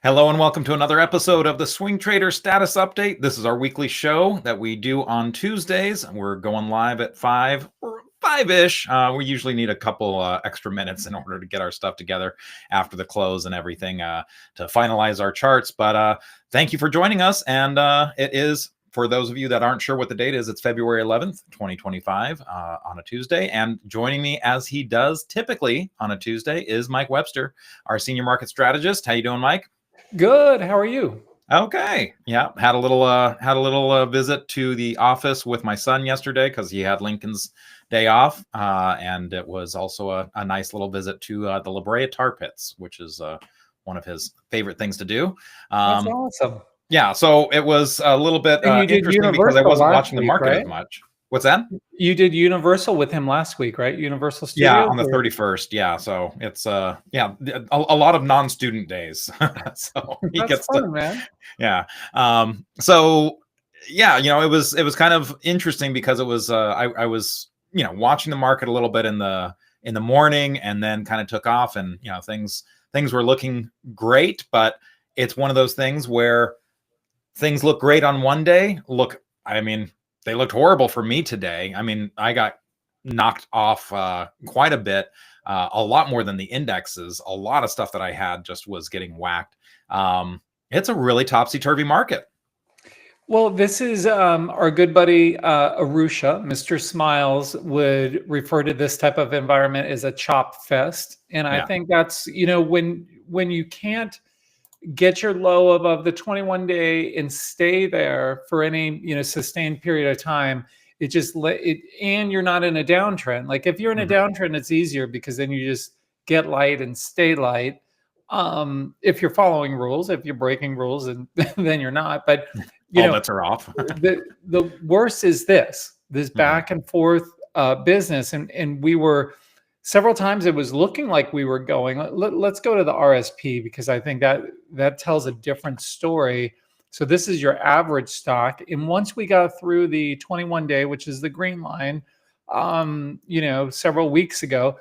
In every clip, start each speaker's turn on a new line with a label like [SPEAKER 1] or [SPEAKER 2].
[SPEAKER 1] Hello and welcome to another episode of the SwingTrader Status Update. This is our weekly show that we do on Tuesdays. We're going live at 5 or 5-ish. We usually need a couple extra minutes in order to get our stuff together after the close and everything to finalize our charts. But thank you for joining us. And it is, for those of you that aren't sure what the date is, it's February 11th, 2025 on a Tuesday. And joining me as he does typically on a Tuesday is Mike Webster, our senior market strategist. How you doing, Mike?
[SPEAKER 2] Good. How are you?
[SPEAKER 1] Okay. Yeah. Had a little visit to the office with my son yesterday because he had Lincoln's day off. And it was also a nice little visit to the La Brea Tar Pits, which is one of his favorite things to do.
[SPEAKER 2] That's awesome.
[SPEAKER 1] Yeah. So it was a little bit interesting because I wasn't watching the market as much. What's that?
[SPEAKER 2] You did Universal with him last week, right? Universal Studios?
[SPEAKER 1] Yeah, on the 31st. Yeah, so it's a lot of non-student days. So he gets
[SPEAKER 2] fun,
[SPEAKER 1] to,
[SPEAKER 2] man.
[SPEAKER 1] Yeah. So yeah, it was kind of interesting because it was I was watching the market a little bit in the morning and then kind of took off, and things were looking great, but it's one of those things where things look great on one day. They looked horrible for me today. I mean, I got knocked off quite a bit, a lot more than the indexes. A lot of stuff that I had just was getting whacked. It's a really topsy-turvy market.
[SPEAKER 2] Well, this is our good buddy Arusha. Mr. Smiles would refer to this type of environment as a chop fest. And I think that's, when you can't get your low above the 21-day and stay there for any sustained period of time, and you're not in a downtrend. Like if you're in a downtrend, it's easier because then you just get light and stay light. If you're following rules. If you're breaking rules, and then you're not. But
[SPEAKER 1] all bets are off.
[SPEAKER 2] the worst is this back and forth business, and we were. Several times it was looking like we were going. Let's go to the RSP because I think that tells a different story. So this is your average stock. And once we got through the 21-day, which is the green line, several weeks ago,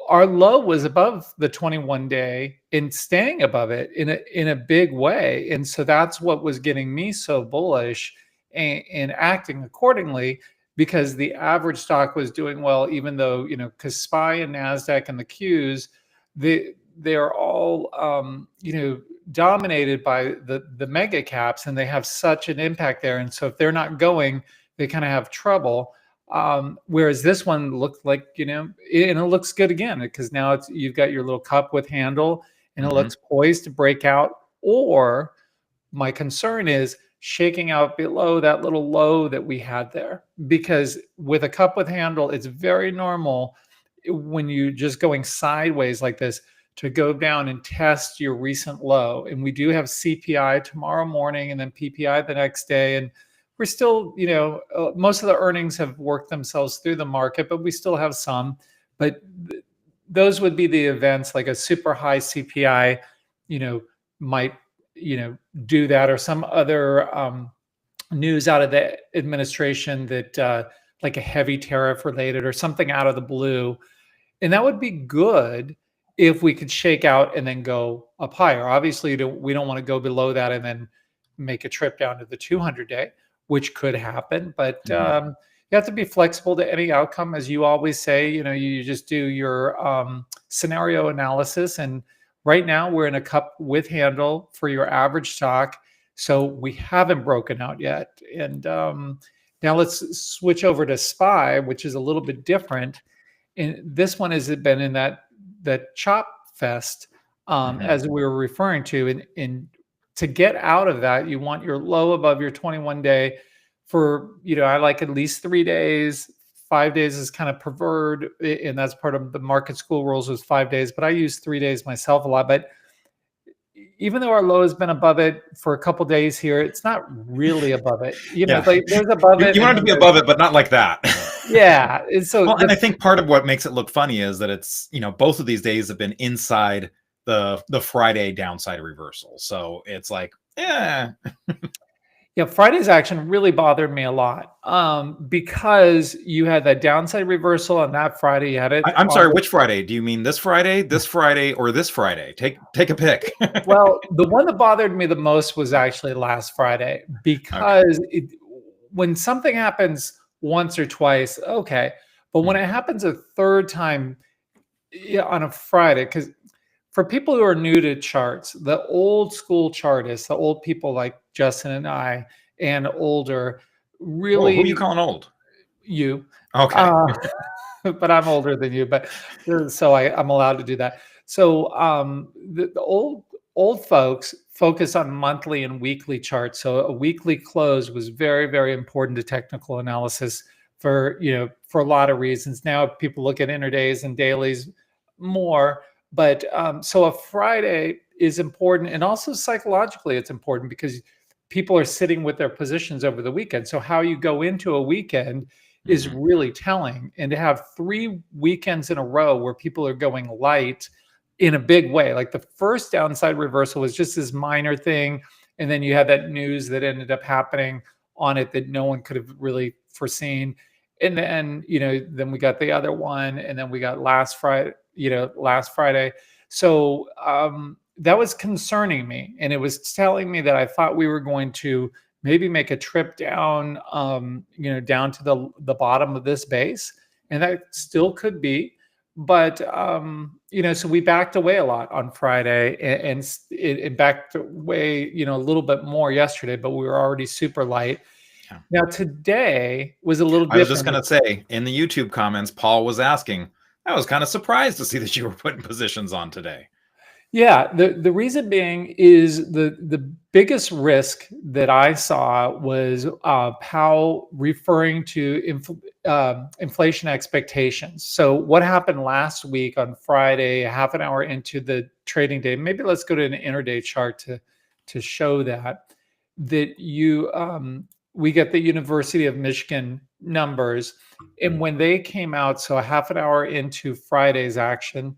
[SPEAKER 2] our low was above the 21-day and staying above it in a big way. And so that's what was getting me so bullish and acting accordingly, because the average stock was doing well, even though, because SPY and NASDAQ and the Qs, they're all, dominated by the mega caps, and they have such an impact there. And so if they're not going, they kind of have trouble. Whereas this one looked like, and it looks good again, because now you've got your little cup with handle, and it looks poised to break out. Or my concern is shaking out below that little low that we had there, because with a cup with handle, it's very normal when you just going sideways like this to go down and test your recent low. And we do have CPI tomorrow morning and then PPI the next day. And we're still, most of the earnings have worked themselves through the market, but we still have some. But those would be the events, like a super high CPI, might do that, or some other news out of the administration that like a heavy tariff related or something out of the blue. And that would be good if we could shake out and then go up higher. Obviously, we don't want to go below that and then make a trip down to the 200-day, which could happen. But you have to be flexible to any outcome. As you always say, you just do your scenario analysis. And right now, we're in a cup with handle for your average stock. So we haven't broken out yet. And now let's switch over to SPY, which is a little bit different. And this one has been in that chop fest, as we were referring to. And to get out of that, you want your low above your 21-day for, I like at least 3 days. 5 days is kind of preferred, and that's part of the market school rules was 5 days, but I use 3 days myself a lot. But even though our low has been above it for a couple days here, it's not really above it. Like there's above it.
[SPEAKER 1] You want it to be above it, but not like that.
[SPEAKER 2] Yeah. And so,
[SPEAKER 1] and I think part of what makes it look funny is that it's, both of these days have been inside the Friday downside reversal. So it's like,
[SPEAKER 2] Yeah, Friday's action really bothered me a lot, because you had that downside reversal on that Friday. You had it
[SPEAKER 1] I'm
[SPEAKER 2] on
[SPEAKER 1] sorry,
[SPEAKER 2] the
[SPEAKER 1] which Friday? Do you mean this Friday, or this Friday? Take a pick.
[SPEAKER 2] well, the one that bothered me the most was actually last Friday
[SPEAKER 1] Okay.
[SPEAKER 2] because when something happens once or twice, okay, but when
[SPEAKER 1] Mhm.
[SPEAKER 2] it happens a third time, yeah, on a Friday, because for people who are new to charts, the old school chartists, the old people like Justin and I and older,
[SPEAKER 1] Whoa, who are you
[SPEAKER 2] really
[SPEAKER 1] calling old?
[SPEAKER 2] you,
[SPEAKER 1] Okay.
[SPEAKER 2] uh, but I'm older than you, but so I'm allowed to do that. So the old folks focus on monthly and weekly charts. So a weekly close was very, very important to technical analysis for for a lot of reasons. Now people look at interdays and dailies more, but so a Friday is important, and also psychologically it's important because people are sitting with their positions over the weekend. So how you go into a weekend is
[SPEAKER 1] Mhm.
[SPEAKER 2] really telling. And to have 3 weekends in a row where people are going light in a big way, like the first downside reversal was just this minor thing. And then you had that news that ended up happening on it that no one could have really foreseen. And then, then we got the other one, and then we got last Friday. So that was concerning me. And it was telling me that I thought we were going to maybe make a trip down, down to the bottom of this base, and that still could be. But so we backed away a lot on Friday, and it backed away, a little bit more yesterday. But we were already super light.
[SPEAKER 1] Yeah.
[SPEAKER 2] Now today was a little
[SPEAKER 1] I was just
[SPEAKER 2] different.
[SPEAKER 1] gonna say, in the YouTube comments, Paul was asking, I was kind of surprised to see that you were putting positions on today.
[SPEAKER 2] Yeah, the reason being is the biggest risk that I saw was Powell referring to inflation expectations. So what happened last week on Friday, half an hour into the trading day? Maybe let's go to an intraday chart to show that we get the University of Michigan numbers, and when they came out, so a half an hour into Friday's action.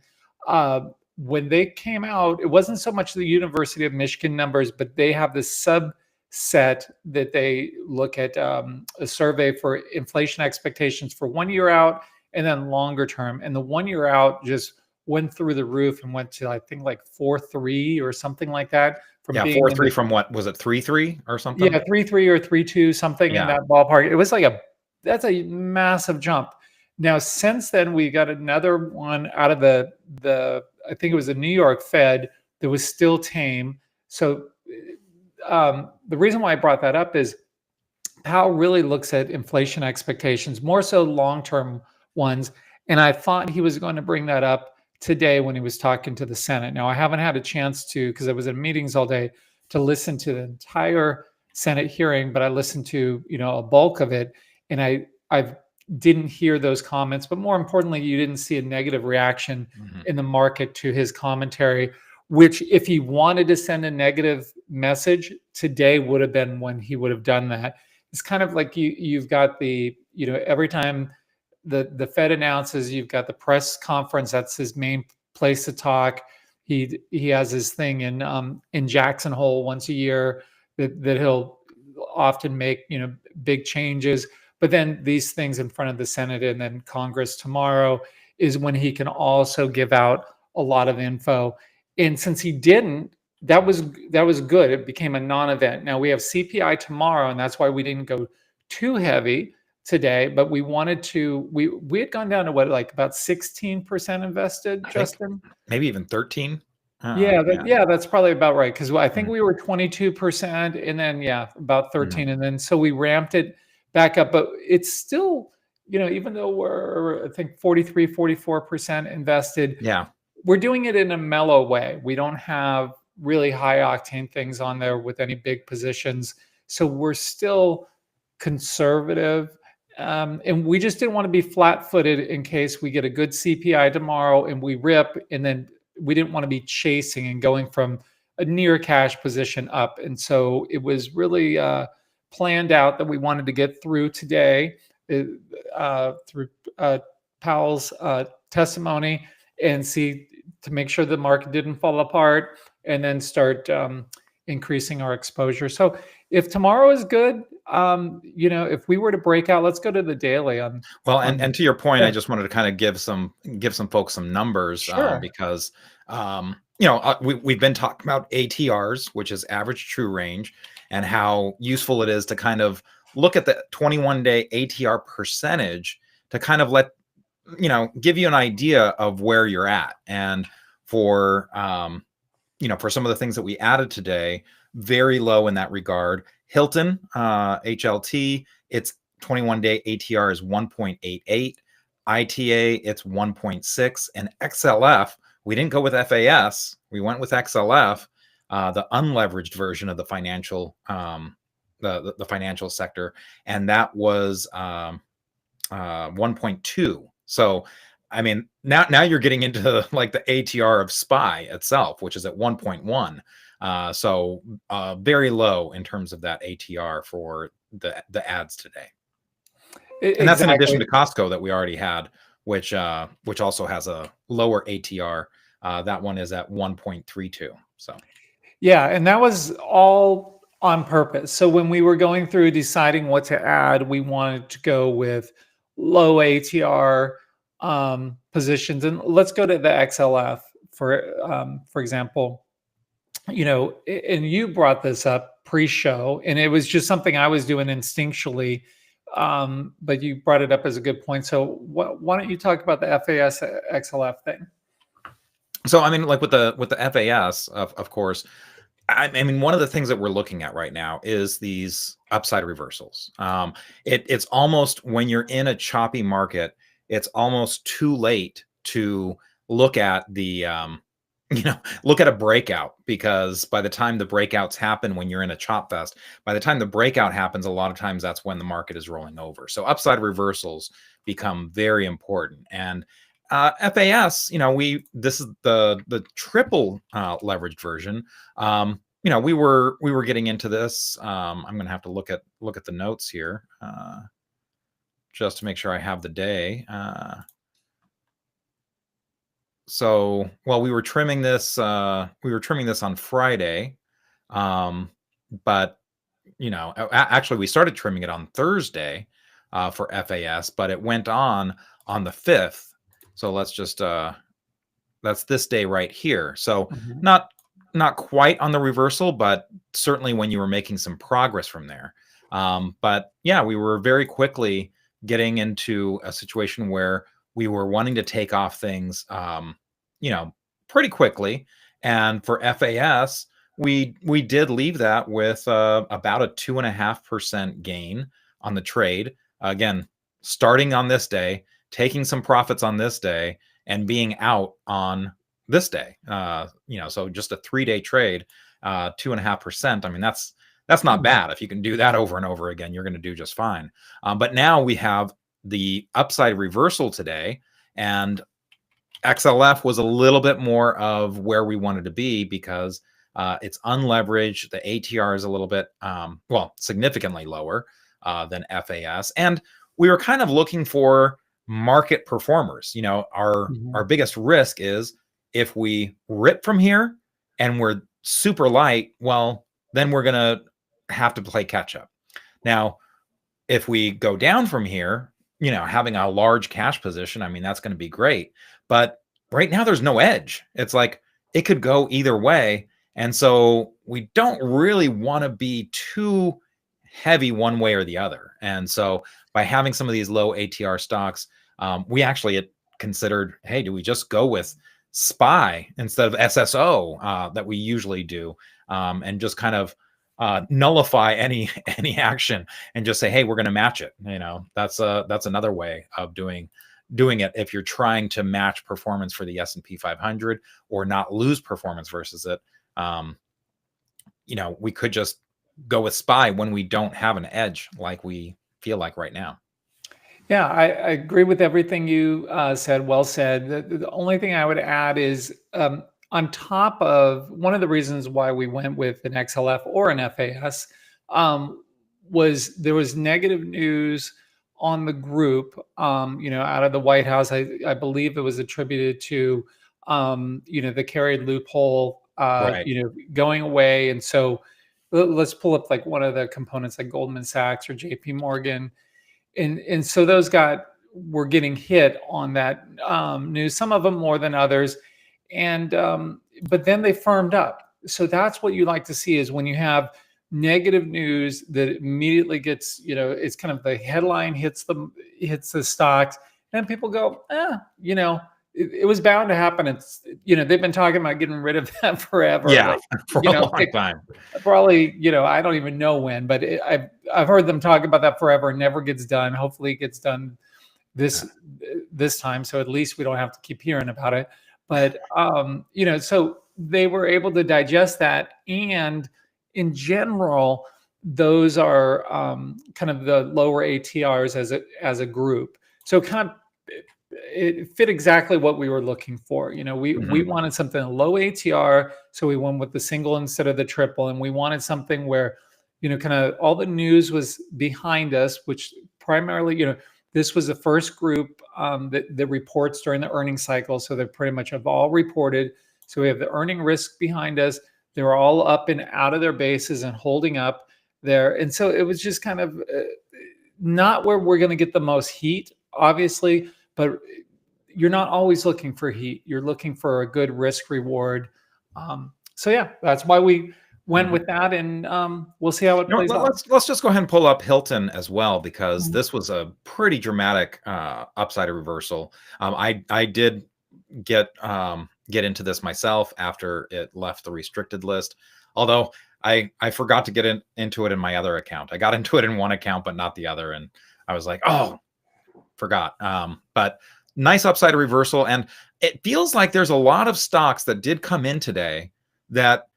[SPEAKER 2] Uh, when they came out, it wasn't so much the University of Michigan numbers, but they have this subset that they look at, a survey for inflation expectations for 1 year out and then longer term. And the 1 year out just went through the roof and went to, I think, like 4.3 or something like that, from
[SPEAKER 1] Yeah,
[SPEAKER 2] being in
[SPEAKER 1] 4.3
[SPEAKER 2] the,
[SPEAKER 1] from what was it, 3.3 or something?
[SPEAKER 2] yeah, 3.3 or 3.2, something in
[SPEAKER 1] Yeah.
[SPEAKER 2] that ballpark. It was like that's a massive jump. Now, since then, we got another one out of the I think it was the New York Fed that was still tame. So the reason why I brought that up is Powell really looks at inflation expectations, more so long-term ones. And I thought he was going to bring that up today when he was talking to the Senate. Now, I haven't had a chance to, because I was in meetings all day, to listen to the entire Senate hearing, but I listened to, a bulk of it. And I didn't hear those comments, but more importantly, you didn't see a negative reaction
[SPEAKER 1] Mhm.
[SPEAKER 2] in the market to his commentary, which if he wanted to send a negative message, today would have been when he would have done that. It's kind of like you've got the, every time the Fed announces, you've got the press conference. That's his main place to talk. He has his thing in Jackson Hole once a year that he'll often make, big changes. But then these things in front of the Senate and then Congress tomorrow is when he can also give out a lot of info. And since he didn't, that was good. It became a non-event. Now we have CPI tomorrow, and that's why we didn't go too heavy today. But we wanted to. We had gone down to what, like about 16% invested,
[SPEAKER 1] I think
[SPEAKER 2] Justin.
[SPEAKER 1] maybe even 13.
[SPEAKER 2] Yeah,
[SPEAKER 1] Yeah.
[SPEAKER 2] that's probably about right, because I think
[SPEAKER 1] Mhm.
[SPEAKER 2] we were 22%, and then about
[SPEAKER 1] Mhm.
[SPEAKER 2] 13, and then so we ramped it back up. But it's still, even though we're, I think, 43, 44% invested,
[SPEAKER 1] Yeah.
[SPEAKER 2] we're doing it in a mellow way. We don't have really high octane things on there with any big positions. So we're still conservative. And we just didn't want to be flat footed in case we get a good CPI tomorrow and we rip. And then we didn't want to be chasing and going from a near cash position up. And so it was really planned out that we wanted to get through today, through Powell's testimony, and see to make sure the market didn't fall apart, and then start increasing our exposure. So if tomorrow is good, if we were to break out, let's go to the daily
[SPEAKER 1] Well,
[SPEAKER 2] on
[SPEAKER 1] and to your point, I
[SPEAKER 2] yeah,
[SPEAKER 1] just wanted to kind of give some folks some numbers,
[SPEAKER 2] sure.
[SPEAKER 1] because we've been talking about ATRs, which is average true range, and how useful it is to kind of look at the 21-day ATR percentage to kind of give you an idea of where you're at. And for for some of the things that we added today, very low in that regard. Hilton, HLT, its 21-day ATR is 1.88. ITA, it's 1.6. And XLF, we didn't go with FAS. We went with XLF, the unleveraged version of the financial the financial sector, and that was 1.2. So I mean, now you're getting into like the ATR of SPY itself, which is at 1.1. So very low in terms of that ATR for the ads today. And that's in addition to
[SPEAKER 2] Exactly.
[SPEAKER 1] Costco that we already had, which also has a lower ATR. That one is at 1.32. So
[SPEAKER 2] Yeah, and that was all on purpose. So when we were going through deciding what to add, we wanted to go with low ATR positions. And let's go to the XLF for example. And you brought this up pre-show, and it was just something I was doing instinctually. But you brought it up as a good point. So why don't you talk about the FAS XLF thing?
[SPEAKER 1] So I mean, like with the FAS, of course, I mean, one of the things that we're looking at right now is these upside reversals. It's almost, when you're in a choppy market, it's almost too late to look at the look at a breakout, because by the time the breakouts happen, when you're in a chop fest, by the time the breakout happens, a lot of times that's when the market is rolling over. So upside reversals become very important. And FAS, this is the triple leveraged version. We were getting into this. I'm going to have to look at the notes here just to make sure I have the day. So, well, we were trimming this on Friday, but actually we started trimming it on Thursday for FAS, but it went on the 5th. So let's just that's this day right here. So
[SPEAKER 2] Mhm.
[SPEAKER 1] not quite on the reversal, but certainly when you were making some progress from there. But yeah, we were very quickly getting into a situation where we were wanting to take off things, pretty quickly. And for FAS, we did leave that with about a 2.5% gain on the trade. Again, starting on this day, taking some profits on this day, and being out on this day. So just a 3-day trade, 2.5%. I mean, that's not bad. If you can do that over and over again, you're going to do just fine. But now we have the upside reversal today, and XLF was a little bit more of where we wanted to be, because it's unleveraged. The ATR is a little bit, significantly lower than FAS. And we were kind of looking for market performers. Our
[SPEAKER 2] Mhm.
[SPEAKER 1] biggest risk is if we rip from here and we're super light, well, then we're going to have to play catch up. Now, if we go down from here, having a large cash position, I mean, that's going to be great. But right now, there's no edge. It's like it could go either way. And so we don't really want to be too heavy one way or the other. And so by having some of these low ATR stocks, we actually had considered, hey, do we just go with SPY instead of SSO that we usually do, and just kind of nullify any action and just say, hey, we're going to match it. That's another way of doing it if you're trying to match performance for the S&P 500 or not lose performance versus it. We could just go with SPY when we don't have an edge like we feel like right now.
[SPEAKER 2] Yeah, I agree with everything you said. Well said. The only thing I would add is, on top of one of the reasons why we went with an XLF or an FAS, was there was negative news on the group, out of the White House. I believe it was attributed to, the carried loophole,
[SPEAKER 1] Right.
[SPEAKER 2] going away. And so let's pull up like one of the components like Goldman Sachs or JP Morgan. And so those were getting hit on that news, some of them more than others. And but then they firmed up. So that's what you like to see, is when you have negative news that immediately gets, it's kind of the headline hits the stocks, and people go, it was bound to happen. It's, they've been talking about getting rid of that forever.
[SPEAKER 1] Yeah, for a long time.
[SPEAKER 2] Probably, I don't even know when, but I've heard them talk about that forever. It never gets done. Hopefully it gets done this time, so at least we don't have to keep hearing about it. But so they were able to digest that, and in general, those are kind of the lower ATRs as a group. So kind of it fit exactly what we were looking for. We wanted something low ATR, so we went with the single instead of the triple, and we wanted something where kind of all the news was behind us, which primarily this was the first group that reports during the earnings cycle, so they pretty much have all reported. So we have the earning risk behind us. They were all up and out of their bases and holding up there, and so it was just kind of not where we're going to get the most heat, obviously. But you're not always looking for heat. You're looking for a good risk reward. So yeah, that's why we went with that, and we'll see how it plays out.
[SPEAKER 1] Let's just go ahead and pull up Hilton as well, because this was a pretty dramatic upside reversal. I did get into this myself after it left the restricted list, although I forgot to get into it in my other account. I got into it in one account but not the other, and I was like, oh, forgot. But nice upside reversal, and it feels like there's a lot of stocks that did come in today that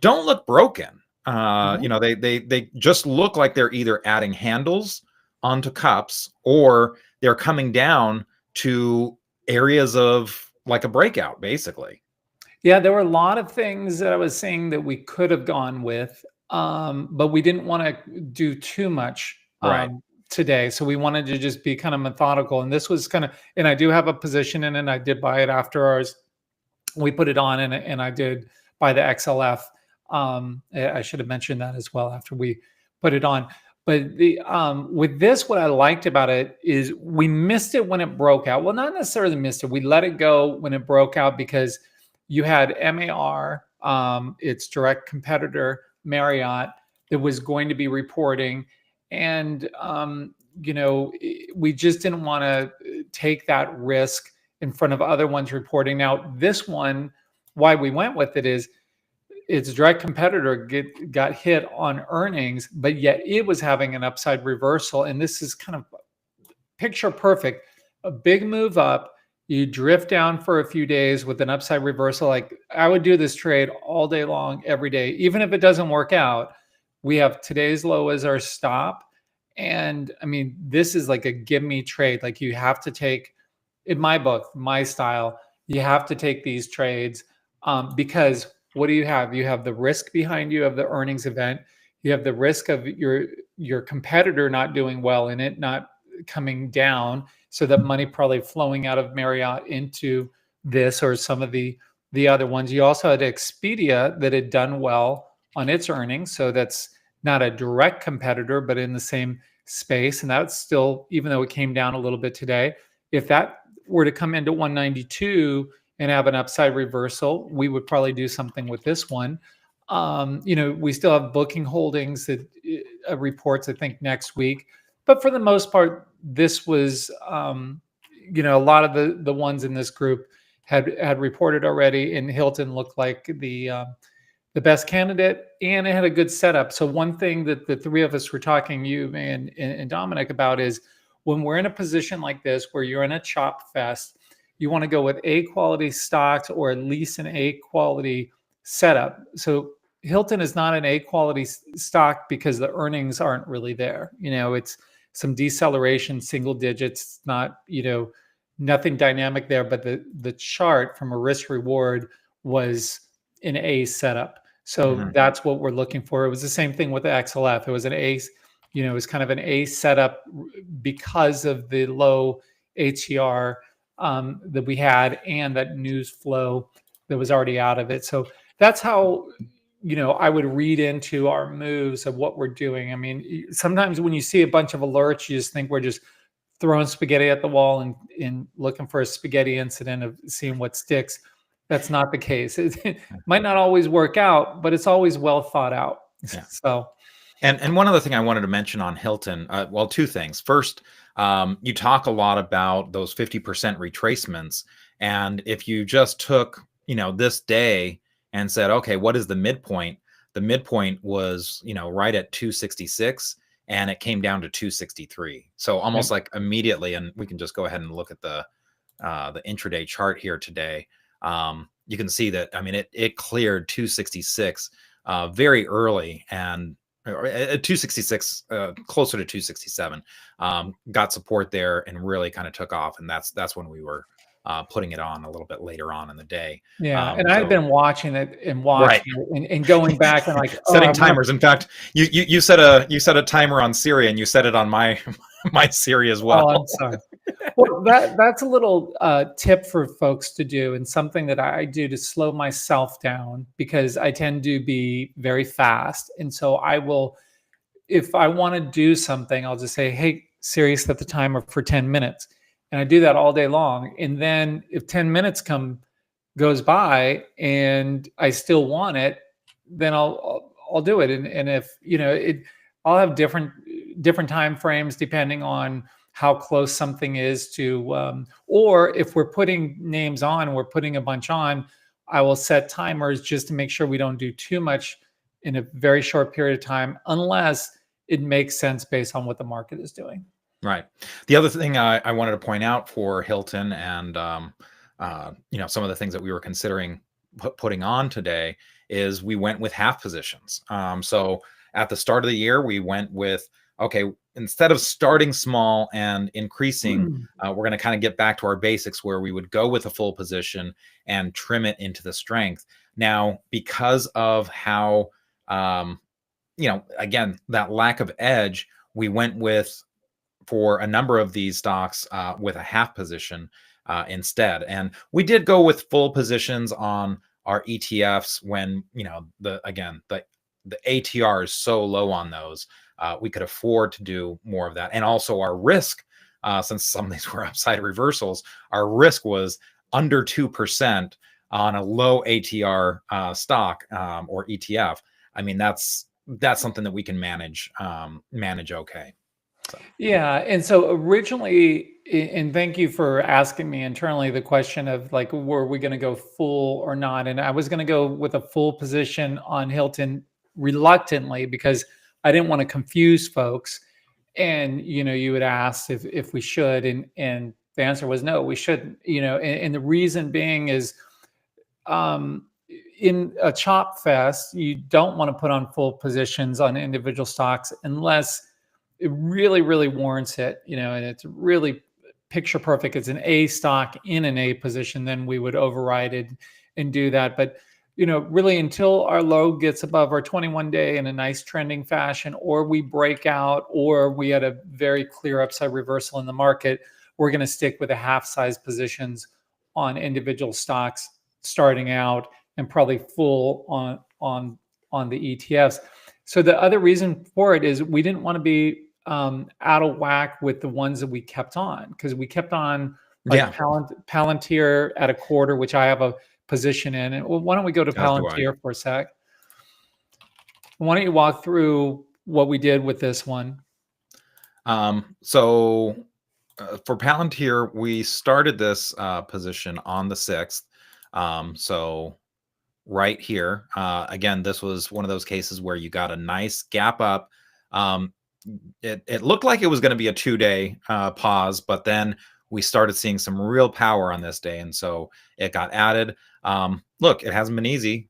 [SPEAKER 1] don't look broken. They just look like they're either adding handles onto cups, or they're coming down to areas of like a breakout, basically.
[SPEAKER 2] Yeah, there were a lot of things that I was saying that we could have gone with, but we didn't want to do too much today. So we wanted to just be kind of methodical. And this was kind of, and I do have a position in it. I did buy it after ours. We put it on, and I did buy the XLF. I should have mentioned that as well after we put it on. But with this, what I liked about it is we missed it when it broke out. Well, not necessarily missed it. We let it go when it broke out because you had MAR, its direct competitor, Marriott, that was going to be reporting. And, we just didn't want to take that risk in front of other ones reporting. Now, this one, why we went with it is its direct competitor got hit on earnings, but yet it was having an upside reversal. And this is kind of picture perfect. A big move up, you drift down for a few days with an upside reversal. Like I would do this trade all day long, every day, even if it doesn't work out. We have today's low as our stop. And I mean, this is like a give me trade. Like you have to take, in my book, my style, you have to take these trades because what do you have? You have the risk behind you of the earnings event. You have the risk of your competitor not doing well in it, not coming down. So that money probably flowing out of Marriott into this or some of the other ones. You also had Expedia that had done well on its earnings. So that's not a direct competitor, but in the same space. And that's still, even though it came down a little bit today, if that were to come into 192 and have an upside reversal, we would probably do something with this one. We still have Booking Holdings that reports, I think, next week. But for the most part, this was, a lot of the ones in this group had reported already, and Hilton looked like the best candidate, and it had a good setup. So one thing that the three of us were talking, you and Dominic, about is when we're in a position like this where you're in a chop fest, you want to go with A quality stocks or at least an A quality setup. So Hilton is not an A quality stock because the earnings aren't really there. It's some deceleration, single digits, not, nothing dynamic there, but the chart from a risk reward was an A setup. So that's what we're looking for. It was the same thing with the XLF. It was an A, it was kind of an A setup because of the low ATR that we had and that news flow that was already out of it. So that's how I would read into our moves of what we're doing. I mean, sometimes when you see a bunch of alerts, you just think we're just throwing spaghetti at the wall and looking for a spaghetti incident of seeing what sticks. That's not the case. It might not always work out, but it's always well thought out.
[SPEAKER 1] Yeah.
[SPEAKER 2] So,
[SPEAKER 1] and one other thing I wanted to mention on Hilton, well, two things. First, you talk a lot about those 50% retracements, and if you just took this day and said, okay, what is the midpoint? The midpoint was right at 266, and it came down to 263. So almost like immediately, and we can just go ahead and look at the intraday chart here today. You can see that, I mean, it cleared 266 very early, and at 266, closer to 267, got support there and really kind of took off. And that's when we were putting it on a little bit later on in the day.
[SPEAKER 2] Yeah, and I've been watching it and
[SPEAKER 1] Right.
[SPEAKER 2] and going back and like
[SPEAKER 1] setting timers. In fact, you set a timer on Siri, and you set it on my Siri as well.
[SPEAKER 2] Oh, I'm sorry. Well, that's a little tip for folks to do, and something that I do to slow myself down, because I tend to be very fast. And so I will, if I want to do something, I'll just say, hey, Siri, set the timer for 10 minutes. And I do that all day long. And then if 10 minutes goes by and I still want it, then I'll do it. And if, I'll have different time frames depending on how close something is to, or if we're putting names on, we're putting a bunch on, I will set timers just to make sure we don't do too much in a very short period of time, unless it makes sense based on what the market is doing.
[SPEAKER 1] Right. The other thing I wanted to point out for Hilton, and some of the things that we were considering putting on today, is we went with half positions. So at the start of the year, we went with, okay, instead of starting small and increasing, we're going to kind of get back to our basics, where we would go with a full position and trim it into the strength. Now, because of how, again, that lack of edge, we went with, for a number of these stocks, with a half position instead. And we did go with full positions on our ETFs when, the ATR is so low on those. We could afford to do more of that. And also our risk, since some of these were upside reversals, our risk was under 2% on a low ATR stock or ETF. I mean, that's something that we can manage okay. So.
[SPEAKER 2] Yeah. And so originally, and thank you for asking me internally the question of like, were we going to go full or not? And I was going to go with a full position on Hilton reluctantly, because I didn't want to confuse folks. And, you would ask if we should, and the answer was no, we shouldn't, and the reason being is, in a chop fest, you don't want to put on full positions on individual stocks unless it really, really warrants it, and it's really picture perfect. It's an A stock in an A position, then we would override it and do that. But, really until our low gets above our 21-day in a nice trending fashion, or we break out, or we had a very clear upside reversal in the market, we're going to stick with a half size positions on individual stocks starting out, and probably full on the ETFs. So the other reason for it is we didn't want to be out of whack with the ones that we kept on, because we kept on Palantir at a quarter, which I have a position in. And why don't we go to Palantir for a sec? Why don't you walk through what we did with this one?
[SPEAKER 1] So for Palantir, we started this position on the 6th. So right here, again, this was one of those cases where you got a nice gap up. It looked like it was going to be a 2-day pause, but then we started seeing some real power on this day, and so it got added. Look, it hasn't been easy,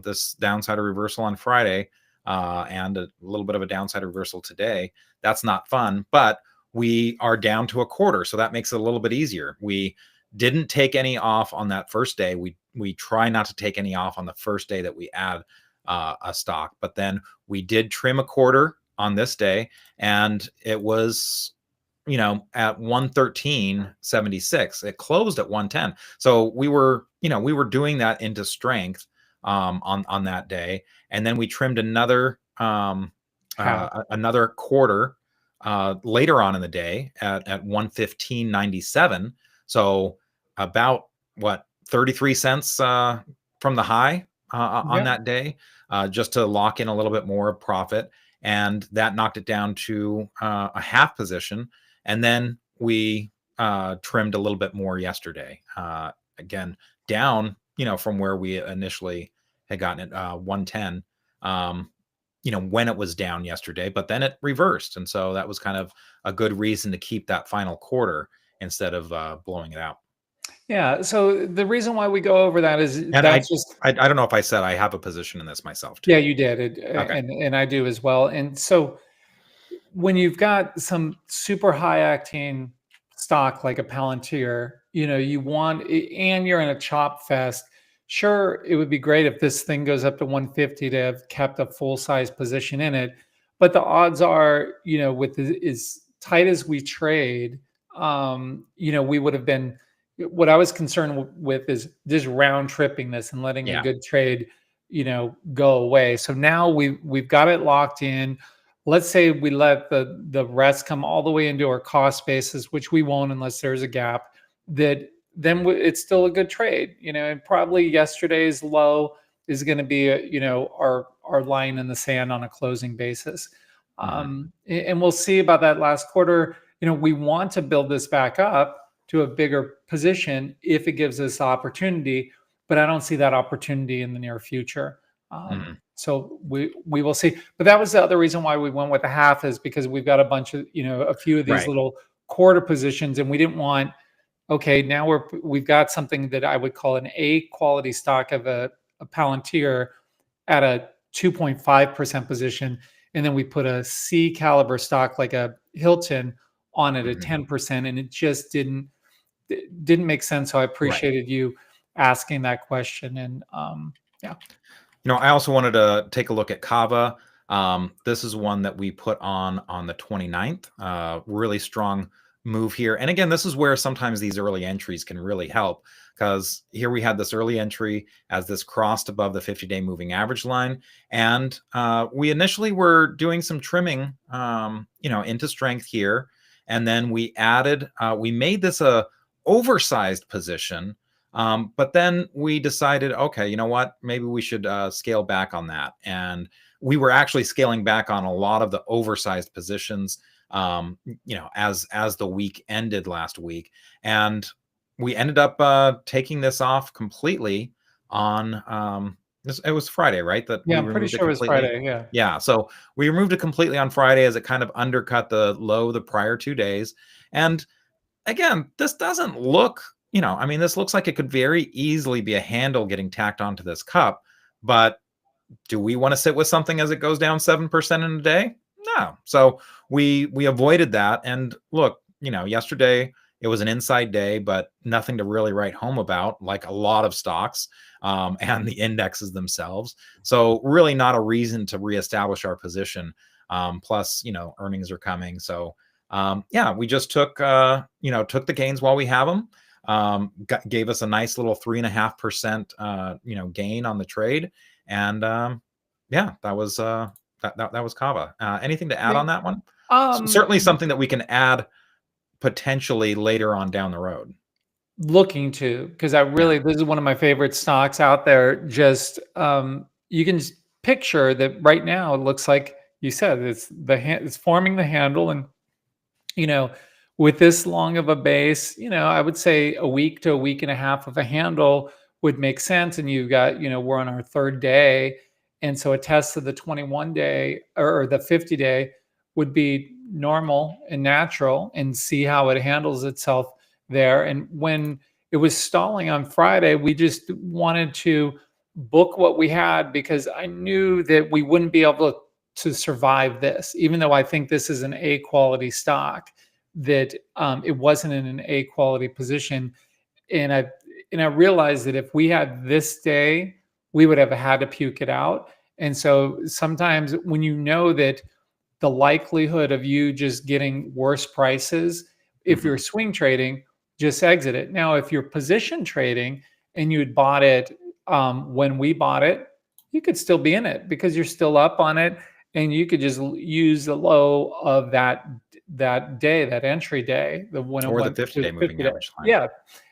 [SPEAKER 1] this downside reversal on Friday, and a little bit of a downside reversal today. That's not fun, but we are down to a quarter, so that makes it a little bit easier. We didn't take any off on that first day. We try not to take any off on the first day that we add a stock, but then we did trim a quarter on this day, and it was at 113.76. It closed at 110. So we were doing that into strength on that day, and then we trimmed another quarter later on in the day at 115.97. So about what 33 cents from the high on
[SPEAKER 2] Yeah.
[SPEAKER 1] that day, just to lock in a little bit more profit, and that knocked it down to a half position, and then we trimmed a little bit more yesterday. Again, down, from where we initially had gotten it, 110. When it was down yesterday, but then it reversed, and so that was kind of a good reason to keep that final quarter instead of blowing it out.
[SPEAKER 2] Yeah. So the reason why we go over that is
[SPEAKER 1] And
[SPEAKER 2] that's just
[SPEAKER 1] I don't know if I said I have a position in this myself
[SPEAKER 2] yeah,
[SPEAKER 1] too.
[SPEAKER 2] you did it,
[SPEAKER 1] Okay.
[SPEAKER 2] and I do as well. And so when you've got some super high octane stock like a Palantir, you want, and you're in a chop fest. Sure, it would be great if this thing goes up to 150 to have kept a full size position in it, but the odds are, with as tight as we trade, we would have been. What I was concerned with is just round tripping this and letting a
[SPEAKER 1] Yeah.
[SPEAKER 2] good trade, go away. So now we've got it locked in. Let's say we let the rest come all the way into our cost basis, which we won't unless there's a gap. That then it's still a good trade, and probably yesterday's low is going to be our line in the sand on a closing basis.
[SPEAKER 1] Mhm.
[SPEAKER 2] And we'll see about that last quarter. We want to build this back up to a bigger position if it gives us opportunity, but I don't see that opportunity in the near future.
[SPEAKER 1] Mhm.
[SPEAKER 2] So we will see. But that was the other reason why we went with a half, is because we've got a bunch of, a few of these
[SPEAKER 1] Right.
[SPEAKER 2] little quarter positions, and we didn't want, okay, now we've got something that I would call an A quality stock of a Palantir at a 2.5% position, and then we put a C caliber stock like a Hilton on it at
[SPEAKER 1] Mhm.
[SPEAKER 2] 10%, and it didn't make sense. So I
[SPEAKER 1] Right.
[SPEAKER 2] appreciated you asking that question. And yeah.
[SPEAKER 1] I also wanted to take a look at Cava. This is one that we put on the 29th. Really strong move here. And again, this is where sometimes these early entries can really help, because here we had this early entry as this crossed above the 50-day moving average line. And we initially were doing some trimming, into strength here. And then we made this a oversized position, but then we decided, okay, you know what? Maybe we should scale back on that. And we were actually scaling back on a lot of the oversized positions, as the week ended last week. And we ended up taking this off completely on it was Friday, right? That
[SPEAKER 2] Yeah,
[SPEAKER 1] we
[SPEAKER 2] I'm pretty
[SPEAKER 1] removed it
[SPEAKER 2] sure it was
[SPEAKER 1] completely.
[SPEAKER 2] Friday. Yeah.
[SPEAKER 1] Yeah. So we removed it completely on Friday as it kind of undercut the low the prior 2 days. And again, this doesn't look, I mean, this looks like it could very easily be a handle getting tacked onto this cup, but do we want to sit with something as it goes down 7% in a day? No. So we avoided that. And look, yesterday it was an inside day, but nothing to really write home about, like a lot of stocks, and the indexes themselves. So really not a reason to reestablish our position. Plus, earnings are coming. So yeah, we just took took the gains while we have them. Gave us a nice little 3.5% gain on the trade, and yeah, that was that was Cava. Anything to add on
[SPEAKER 2] Great.
[SPEAKER 1] that one?
[SPEAKER 2] Um,
[SPEAKER 1] Certainly something that we can add potentially later on down the road.
[SPEAKER 2] Looking to, because I
[SPEAKER 1] Yeah.
[SPEAKER 2] really, this is one of my favorite stocks out there. Just you can just picture that right now. It looks like you said it's forming the handle, and you know, with this long of a base, I would say a week to a week and a half of a handle would make sense. And you got, we're on our third day. And so a test of the 21 day or the 50 day would be normal and natural, and see how it handles itself there. And when it was stalling on Friday, we just wanted to book what we had, because I knew that we wouldn't be able to survive this, even though I think this is an A quality stock, that it wasn't in an A quality position. And I realized that if we had this day, we would have had to puke it out. And so sometimes when you know that the likelihood of you just getting worse prices, if
[SPEAKER 1] Mhm.
[SPEAKER 2] you're swing trading, just exit it. Now, if you're position trading and you had bought it when we bought it, you could still be in it because you're still up on it, and you could just use the low of that day, that entry day, the when it
[SPEAKER 1] Or the
[SPEAKER 2] went to
[SPEAKER 1] 50-day
[SPEAKER 2] the
[SPEAKER 1] moving
[SPEAKER 2] 50 day.
[SPEAKER 1] average line.
[SPEAKER 2] Yeah,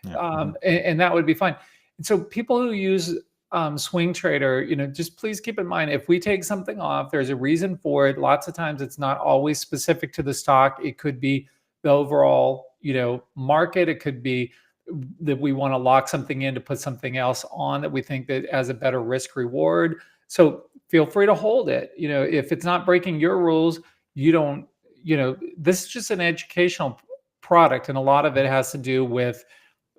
[SPEAKER 1] Yeah.
[SPEAKER 2] and that would be fine. And so people who use SwingTrader, just please keep in mind, if we take something off, there's a reason for it. Lots of times it's not always specific to the stock. It could be the overall, market. It could be that we want to lock something in to put something else on that we think that has a better risk reward. So feel free to hold it. If it's not breaking your rules, you don't, this is just an educational product. And a lot of it has to do with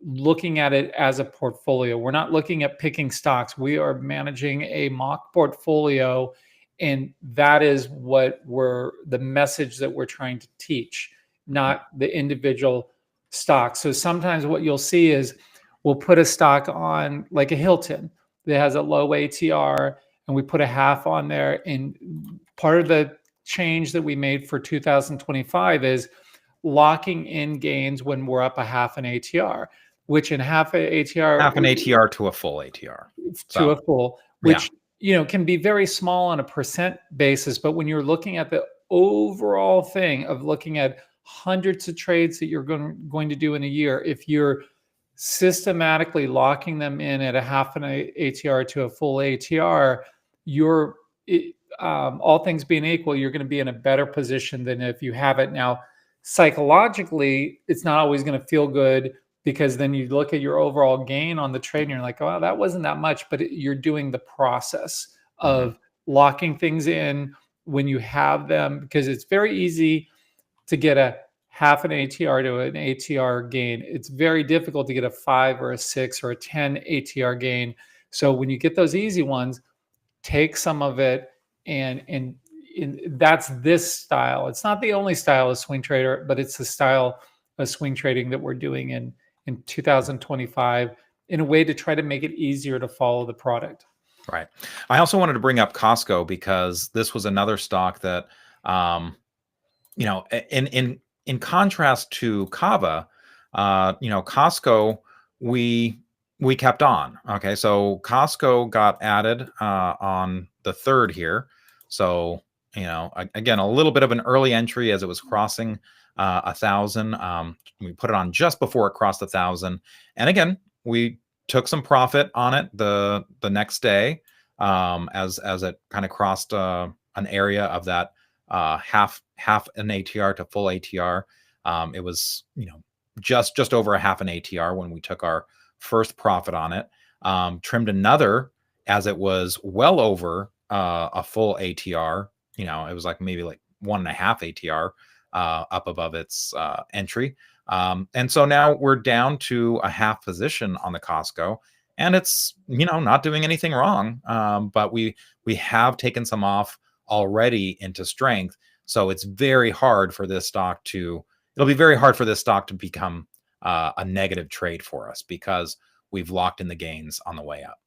[SPEAKER 2] looking at it as a portfolio. We're not looking at picking stocks. We are managing a mock portfolio. And that is the message that we're trying to teach, not the individual stocks. So sometimes what you'll see is we'll put a stock on like a Hilton that has a low ATR, and we put a half on there. And part of the change that we made for 2025 is locking in gains when we're up a half an ATR, which in half an ATR
[SPEAKER 1] to a full ATR.
[SPEAKER 2] To a full, which can be very small on a percent basis. But when you're looking at the overall thing of looking at hundreds of trades that you're going to do in a year, if you're systematically locking them in at a half an ATR to a full ATR, you're all things being equal, you're going to be in a better position than if you have it. Now, psychologically, it's not always going to feel good, because then you look at your overall gain on the trade and you're like, oh, that wasn't that much, but you're doing the process of locking things in when you have them, because it's very easy to get a half an ATR to an ATR gain. It's very difficult to get a 5 or a 6 or a 10 ATR gain. So when you get those easy ones, take some of it, and that's this style. It's not the only style of swing trader, but it's the style of swing trading that we're doing in 2025 in a way to try to make it easier to follow the product.
[SPEAKER 1] Right. I also wanted to bring up Costco because this was another stock that, in contrast to Cava, Costco, we kept on. Okay. So Costco got added on the 3rd here. So, again, a little bit of an early entry as it was crossing 1,000. We put it on just before it crossed 1,000. And again, we took some profit on it the next day as it kind of crossed an area of that half an ATR to full ATR. It was, just over a half an ATR when we took our first profit on it. Trimmed another as it was well over a full ATR. It was like maybe like 1.5 ATR up above its entry. And so now we're down to a half position on the Costco, and it's, not doing anything wrong. But we have taken some off already into strength. So it's very hard for this stock it'll be very hard for this stock to become a negative trade for us, because we've locked in the gains on the way up.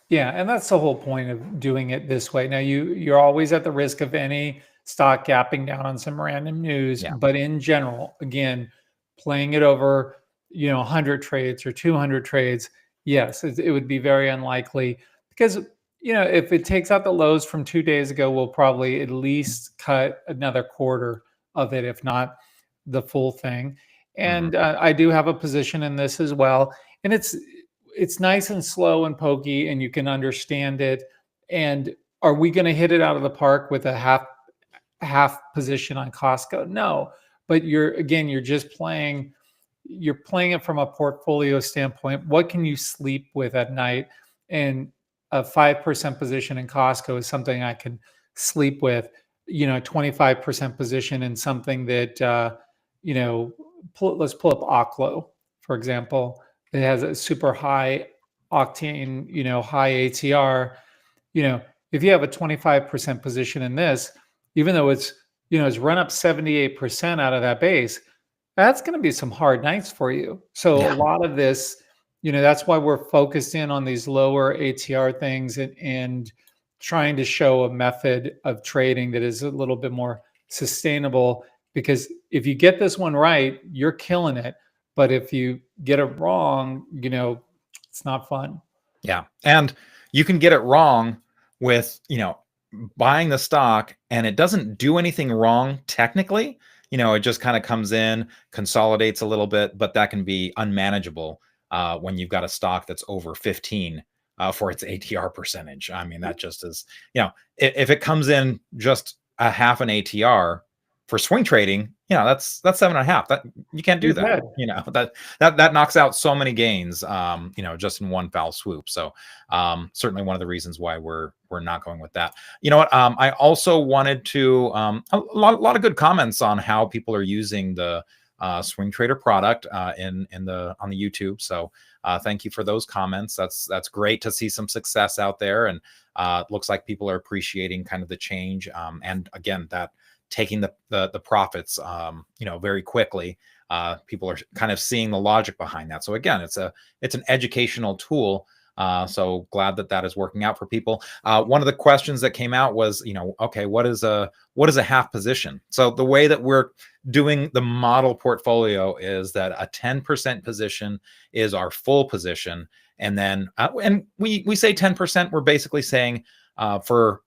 [SPEAKER 2] Yeah, and that's the whole point of doing it this way. Now, you're always at the risk of any stock gapping down on some random news, but in general, again, playing it over, 100 trades or 200 trades, yes, it would be very unlikely, because if it takes out the lows from 2 days ago, we'll probably at least cut another quarter of it, if not the full thing. And I do have a position in this as well, and it's nice and slow and pokey, and you can understand it. And are we going to hit it out of the park with a half position on Costco? No, but you're just playing it from a portfolio standpoint. What can you sleep with at night? And a 5% position in Costco is something I can sleep with. 25% position in something that let's pull up Oklo, for example. It has a super high octane, high ATR. If you have a 25% position in this, even though it's run up 78% out of that base, that's going to be some hard nights for you. So a lot of this, that's why we're focused in on these lower ATR things, and trying to show a method of trading that is a little bit more sustainable. Because if you get this one right, you're killing it. But if you get it wrong, it's not fun.
[SPEAKER 1] Yeah. And you can get it wrong with, buying the stock and it doesn't do anything wrong technically. It just kind of comes in, consolidates a little bit, but that can be unmanageable when you've got a stock that's over 15 for its ATR percentage. I mean, that just is, if it comes in just a half an ATR for swing trading, that's 7.5. That you can't do
[SPEAKER 2] You're
[SPEAKER 1] that.
[SPEAKER 2] dead.
[SPEAKER 1] That knocks out so many gains, just in one foul swoop. So certainly one of the reasons why we're not going with that. You know what? I also wanted to a lot of good comments on how people are using the SwingTrader product on the YouTube. So thank you for those comments. That's great to see some success out there, and it looks like people are appreciating kind of the change. And again, that taking the profits, very quickly. People are kind of seeing the logic behind that. So again, it's an educational tool. So glad that is working out for people. One of the questions that came out was, okay, what is a half position? So the way that we're doing the model portfolio is that a 10% position is our full position. And then, and we say 10%, we're basically saying for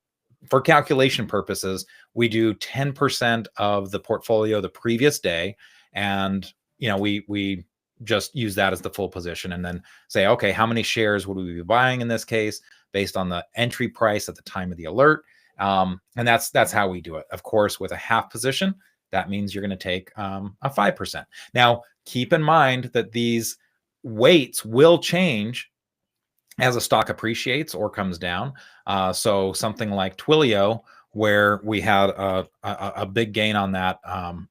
[SPEAKER 1] calculation purposes, we do 10% of the portfolio the previous day. And, we just use that as the full position and then say, okay, how many shares would we be buying in this case based on the entry price at the time of the alert? And that's how we do it. Of course, with a half position, that means you're going to take a 5%. Now, keep in mind that these weights will change as a stock appreciates or comes down. So something like Twilio, where we had a big gain on that,
[SPEAKER 2] And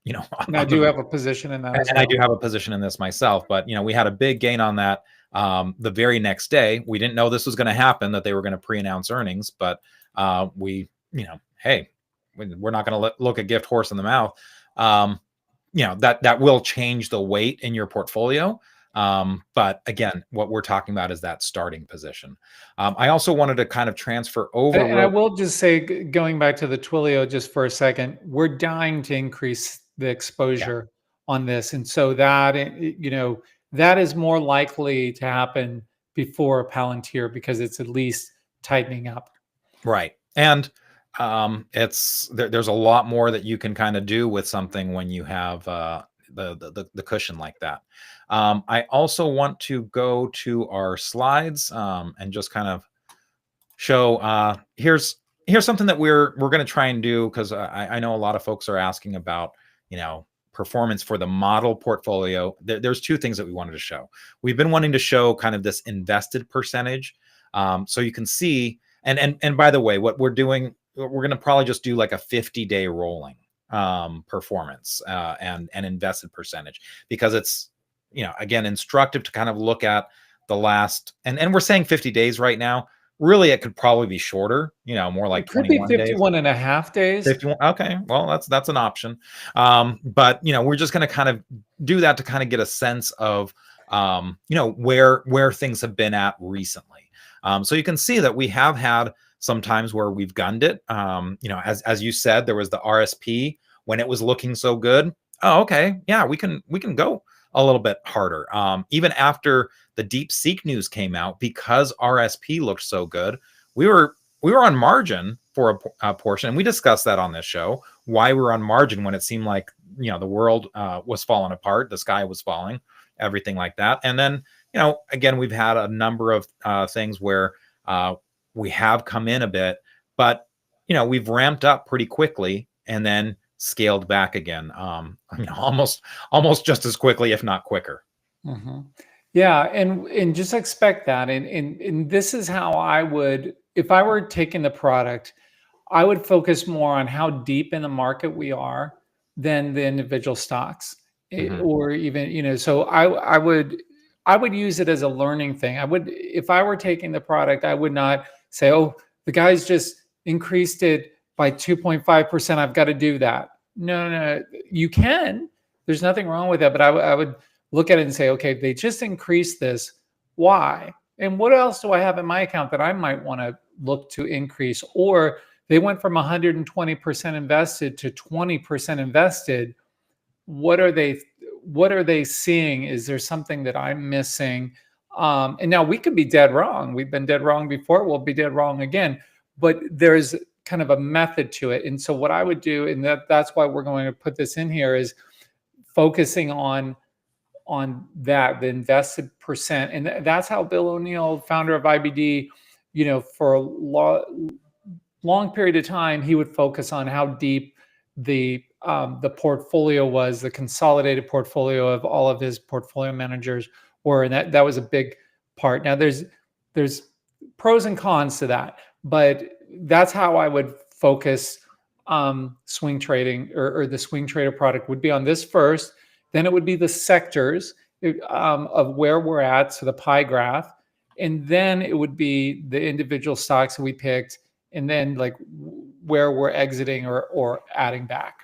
[SPEAKER 2] I do have a position in that as
[SPEAKER 1] and
[SPEAKER 2] well.
[SPEAKER 1] I do have a position in this myself, but we had a big gain on that the very next day. We didn't know this was going to happen, that they were going to pre-announce earnings, but hey, we're not going to look a gift horse in the mouth. That will change the weight in your portfolio. But again, what we're talking about is that starting position. I also wanted to kind of transfer over.
[SPEAKER 2] And I will just say, going back to the Twilio just for a second, we're dying to increase the exposure on this. And so that, that is more likely to happen before Palantir because it's at least tightening up.
[SPEAKER 1] Right. And there's a lot more that you can kind of do with something when you have the cushion like that. I also want to go to our slides and just kind of show here's something that we're going to try and do, because I know a lot of folks are asking about performance for the model portfolio. There's two things that we wanted to show. We've been wanting to show kind of this invested percentage, so you can see. And by the way, what we're doing, we're going to probably just do like a 50-day rolling performance and invested percentage, because it's again instructive to kind of look at the last, and we're saying 50 days right now. Really, it could probably be shorter, more like 21 days.
[SPEAKER 2] 51 and a half days.
[SPEAKER 1] 51. Okay, well, that's an option. But we're just going to kind of do that to kind of get a sense of where things have been at recently. So you can see that we have had some times where we've gunned it. As you said, there was the RSP when it was looking so good. Oh, okay, yeah, we can go a little bit harder. Even after the DeepSeek news came out, because RSP looked so good, we were on margin for a portion, and we discussed that on this show, why we were on margin when it seemed like the world was falling apart, the sky was falling, everything like that. And then again, we've had a number of things where we have come in a bit, but we've ramped up pretty quickly and then scaled back again, almost just as quickly, if not quicker.
[SPEAKER 2] Mm-hmm. Yeah, and just expect that. And this is how I would, if I were taking the product, I would focus more on how deep in the market we are than the individual stocks, or even So I would use it as a learning thing. If I were taking the product, I would not say, "Oh, the guys just increased it by 2.5%. I've got to do that." No, you can. There's nothing wrong with that, but I would look at it and say, okay, they just increased this. Why? And what else do I have in my account that I might want to look to increase? Or they went from 120% invested to 20% invested. What are they seeing? Is there something that I'm missing? And now we could be dead wrong. We've been dead wrong before. We'll be dead wrong again. But there's kind of a method to it. And so what I would do, and that's why we're going to put this in here, is focusing on that, the invested percent. And that's how Bill O'Neill, founder of IBD, for a long period of time, he would focus on how deep the portfolio was, the consolidated portfolio of all of his portfolio managers were, and that was a big part. Now there's pros and cons to that, but that's how I would focus swing trading, or the swing trader product would be on this first. Then it would be the sectors of where we're at, so the pie graph, and then it would be the individual stocks that we picked, and then like where we're exiting or adding back.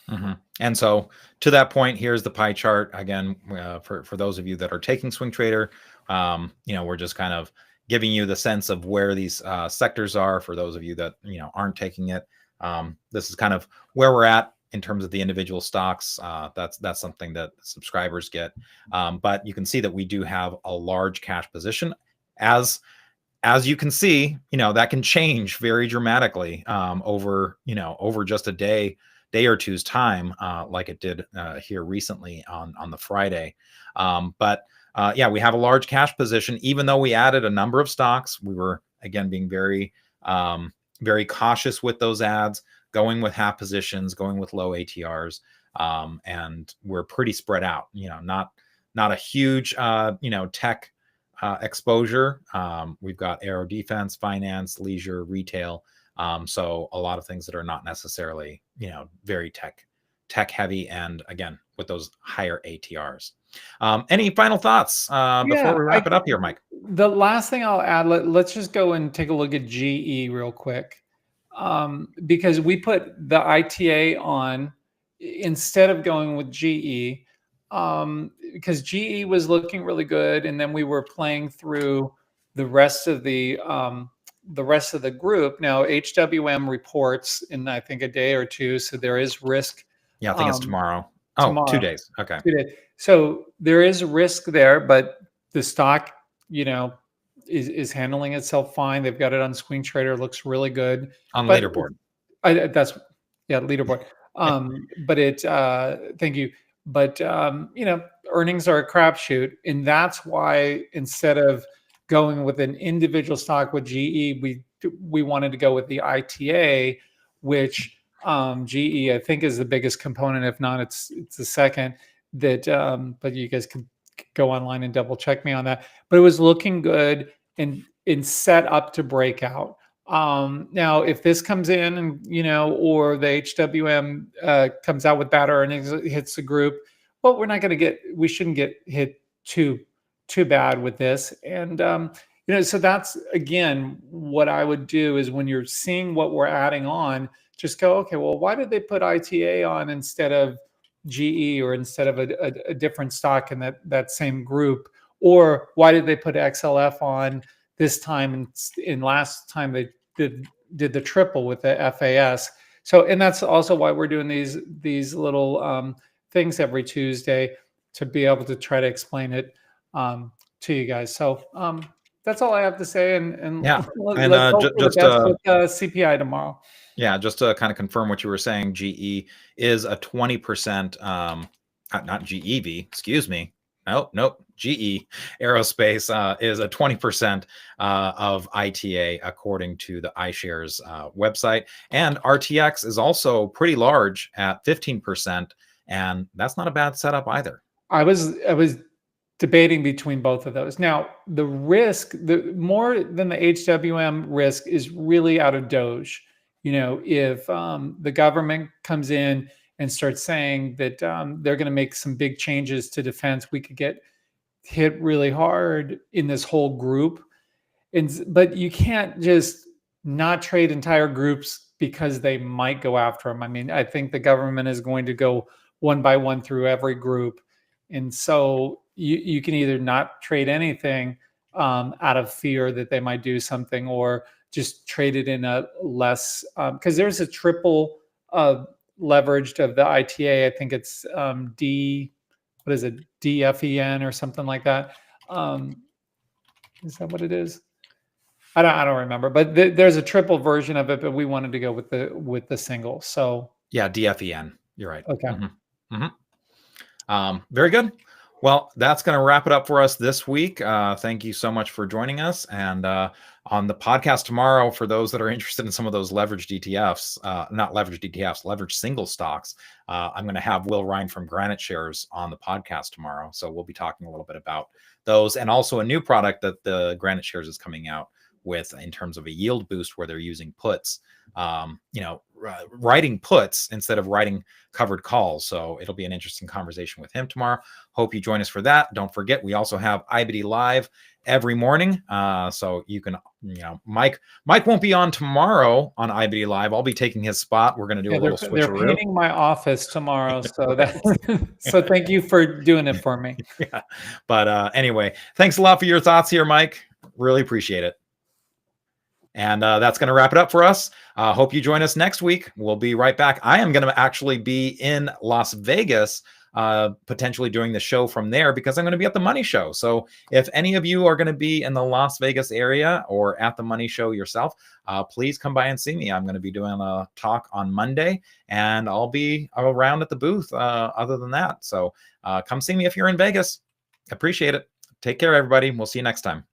[SPEAKER 1] Mm-hmm. And so to that point, here's the pie chart again, for those of you that are taking SwingTrader. We're just kind of giving you the sense of where these sectors are. For those of you that aren't taking it, this is kind of where we're at in terms of the individual stocks. That's something that subscribers get. But you can see that we do have a large cash position. As you can see, that can change very dramatically over just a day or two's time, like it did here recently on the Friday. But we have a large cash position. Even though we added a number of stocks, we were again being very very cautious with those adds, going with half positions, going with low ATRs, and we're pretty spread out. Not a huge tech exposure. We've got aero defense, finance, leisure, retail. So a lot of things that are not necessarily, very tech heavy. And again, with those higher ATRs. Any final thoughts before we wrap it up here, Mike?
[SPEAKER 2] The last thing I'll add, let's just go and take a look at GE real quick. Because we put the ITA on instead of going with GE, because GE was looking really good, and then we were playing through the rest of the group. Now HWM reports in I think a day or two, so there is risk.
[SPEAKER 1] Yeah, I think it's tomorrow. Oh, tomorrow. 2 days. Okay.
[SPEAKER 2] 2 days. So there is risk there, but the stock, is handling itself fine. They've got it on SwingTrader, looks really good.
[SPEAKER 1] On leaderboard.
[SPEAKER 2] Leaderboard. But thank you. But earnings are a crapshoot, and that's why instead of going with an individual stock with GE, we wanted to go with the ITA, which GE I think is the biggest component. If not, it's the second. That but you guys can go online and double check me on that. But it was looking good and set up to break out. Now, if this comes in and, or the HWM comes out with bad earnings, hits the group, well, we shouldn't get hit too bad with this. And, so that's, again, what I would do is when you're seeing what we're adding on, just go, okay, well, why did they put ITA on instead of GE or instead of a different stock in that same group? Or why did they put XLF on this time and last time they did the triple with the FAS? So, and that's also why we're doing these little things every Tuesday to be able to try to explain it to you guys. So that's all I have to say. And let's hope for the best with CPI tomorrow.
[SPEAKER 1] Yeah, just to kind of confirm what you were saying, GE is a 20%, not GEV, excuse me. Nope. GE Aerospace is a 20% of ITA according to the iShares website. And RTX is also pretty large at 15%. And that's not a bad setup either. I was
[SPEAKER 2] debating between both of those. Now, the risk, the more than the HWM risk, is really out of Doge. If the government comes in and starts saying that they're going to make some big changes to defense, we could get hit really hard in this whole group. But you can't just not trade entire groups because they might go after them. I mean, I think the government is going to go one by one through every group. And so you can either not trade anything out of fear that they might do something, or just trade it in a less, because there's a triple leveraged of the ITA. I think it's DFEN or something like that. Is that what it is? I don't remember, but there's a triple version of it, but we wanted to go with the single. So
[SPEAKER 1] Yeah, DFEN. You're right.
[SPEAKER 2] okay.
[SPEAKER 1] Very good. Well, that's going to wrap it up for us this week. Thank you so much for joining us. And on the podcast tomorrow, for those that are interested in some of those leveraged ETFs, not leveraged ETFs, leveraged single stocks, I'm going to have Will Ryan from Granite Shares on the podcast tomorrow. So we'll be talking a little bit about those, and also a new product that the Granite Shares is coming out with in terms of a yield boost, where they're using puts, writing puts instead of writing covered calls. So it'll be an interesting conversation with him tomorrow. Hope you join us for that. Don't forget, we also have IBD Live every morning. So you can, Mike won't be on tomorrow on IBD Live. I'll be taking his spot. We're going to do a little switcheroo.
[SPEAKER 2] They're painting my office tomorrow. So so thank you for doing it for me.
[SPEAKER 1] Yeah. But anyway, thanks a lot for your thoughts here, Mike. Really appreciate it. And that's going to wrap it up for us. Hope you join us next week. We'll be right back. I am going to actually be in Las Vegas, potentially doing the show from there, because I'm going to be at the Money Show. So if any of you are going to be in the Las Vegas area or at the Money Show yourself, please come by and see me. I'm going to be doing a talk on Monday, and I'll be around at the booth other than that. So come see me if you're in Vegas. Appreciate it. Take care, everybody. We'll see you next time.